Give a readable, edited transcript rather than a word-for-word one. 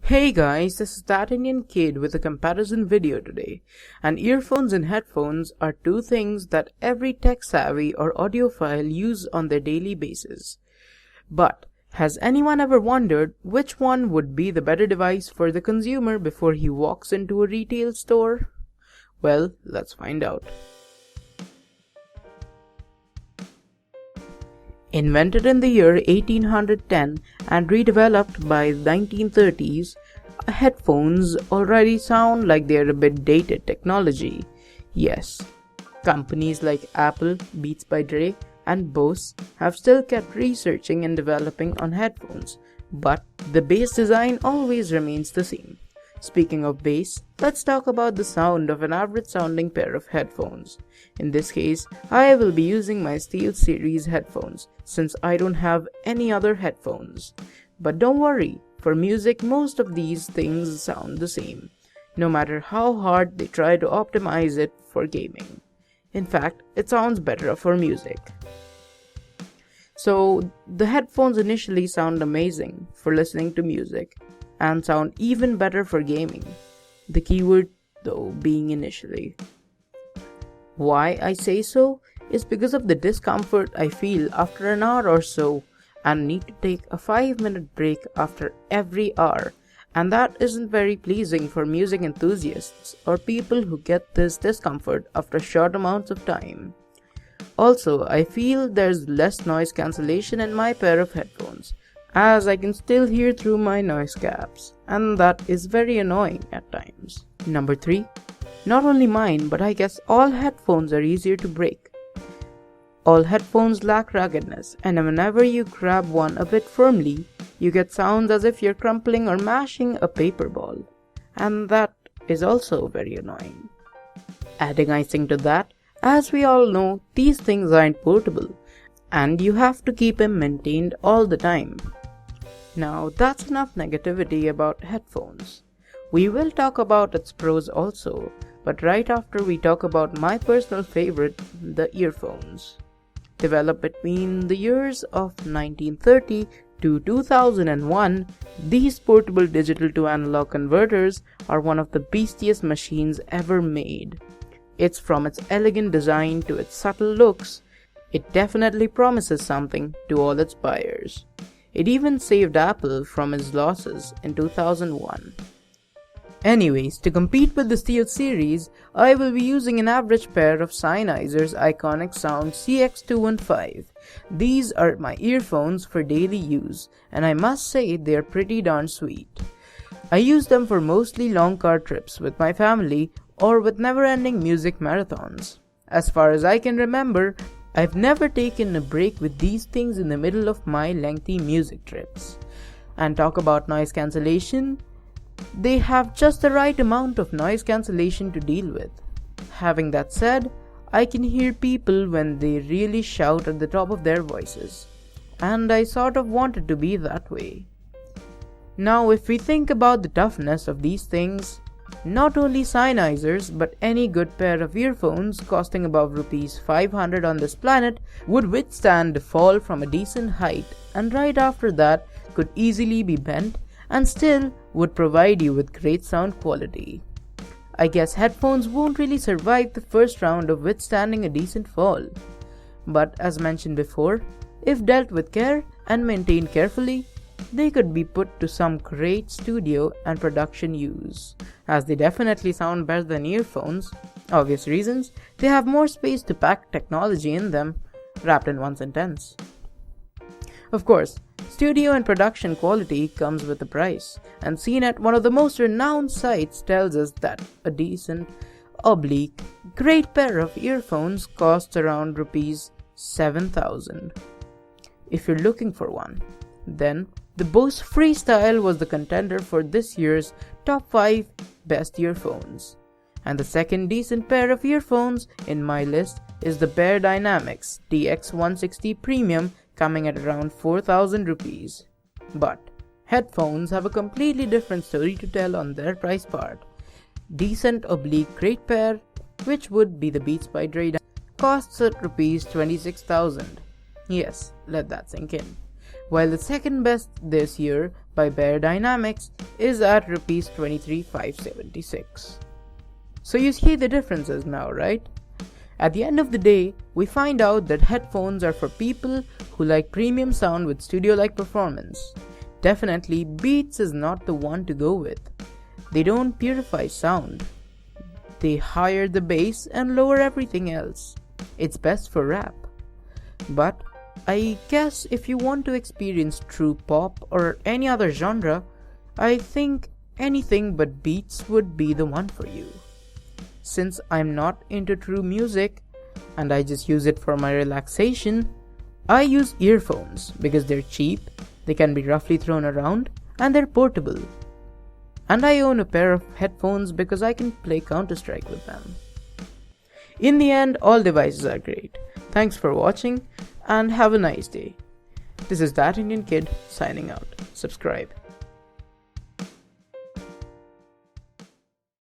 Hey guys, this is that Indian kid with a comparison video today. And earphones and headphones are two things that every tech-savvy or audiophile use on their daily basis. But has anyone ever wondered which one would be the better device for the consumer before he walks into a retail store? Well, let's find out. Invented in the year 1810 and redeveloped by the 1930s, headphones already sound like they're a bit dated technology. Yes, companies like Apple, Beats by Dre, and Bose have still kept researching and developing on headphones, but the base design always remains the same. Speaking of bass, let's talk about the sound of an average sounding pair of headphones. In this case, I will be using my Steel Series headphones since I don't have any other headphones. But don't worry, for music most of these things sound the same, no matter how hard they try to optimize it for gaming. In fact, it sounds better for music. So, the headphones initially sound amazing for listening to music and sound even better for gaming. The keyword, though, being initially. Why I say so is because of the discomfort I feel after an hour or so and need to take a 5-minute break after every hour, and that isn't very pleasing for music enthusiasts or people who get this discomfort after short amounts of time. Also, I feel there's less noise cancellation in my pair of headphones, as I can still hear through my noise caps, and that is very annoying at times. Number 3. Not only mine, but I guess all headphones are easier to break. All headphones lack ruggedness, and whenever you grab one a bit firmly, you get sounds as if you're crumpling or mashing a paper ball, and that is also very annoying. Adding icing to that, as we all know, these things aren't portable, and you have to keep them maintained all the time. Now that's enough negativity about headphones. We will talk about its pros also, but right after we talk about my personal favorite, the earphones. Developed between the years of 1930 to 2001, these portable digital to analog converters are one of the beastiest machines ever made. It's from its elegant design to its subtle looks. It definitely promises something to all its buyers. It even saved Apple from its losses in 2001. Anyways, to compete with the Steel Series, I will be using an average pair of Sennheiser's iconic sound CX215. These are my earphones for daily use, and I must say they are pretty darn sweet. I use them for mostly long car trips with my family or with never-ending music marathons. As far as I can remember, I've never taken a break with these things in the middle of my lengthy music trips. And talk about noise cancellation, they have just the right amount of noise cancellation to deal with. Having that said, I can hear people when they really shout at the top of their voices, and I sort of wanted to be that way. Now if we think about the toughness of these things, not only Sennheisers but any good pair of earphones costing above Rs 500 on this planet would withstand a fall from a decent height, and right after that could easily be bent and still would provide you with great sound quality. I guess headphones won't really survive the first round of withstanding a decent fall. But as mentioned before, if dealt with care and maintained carefully, they could be put to some great studio and production use, as they definitely sound better than earphones. Obvious reasons, they have more space to pack technology in them, wrapped in one sentence. Of course, studio and production quality comes with a price, and seen at one of the most renowned sites tells us that a decent, great pair of earphones costs around Rs 7,000. If you're looking for one, then the Bose Freestyle was the contender for this year's top 5 best earphones. And the second decent pair of earphones in my list is the Bear Dynamics DX160 Premium, coming at around 4,000 rupees. But headphones have a completely different story to tell on their price part. Decent great pair, which would be the Beats by Dre, costs at Rs 26,000. Yes, let that sink in. while the second best this year by Bear Dynamics is at Rs 23,576. So you see the differences now, right? At the end of the day, we find out that headphones are for people who like premium sound with studio-like performance. Definitely, Beats is not the one to go with. They don't purify sound. They higher the bass and lower everything else. It's best for rap. But I guess if you want to experience true pop or any other genre, I think anything but Beats would be the one for you. Since I'm not into true music and I just use it for my relaxation, I use earphones because they're cheap, they can be roughly thrown around, and they're portable. And I own a pair of headphones because I can play Counter-Strike with them. In the end, all devices are great. Thanks for watching and have a nice day. This is That Indian Kid signing out. Subscribe.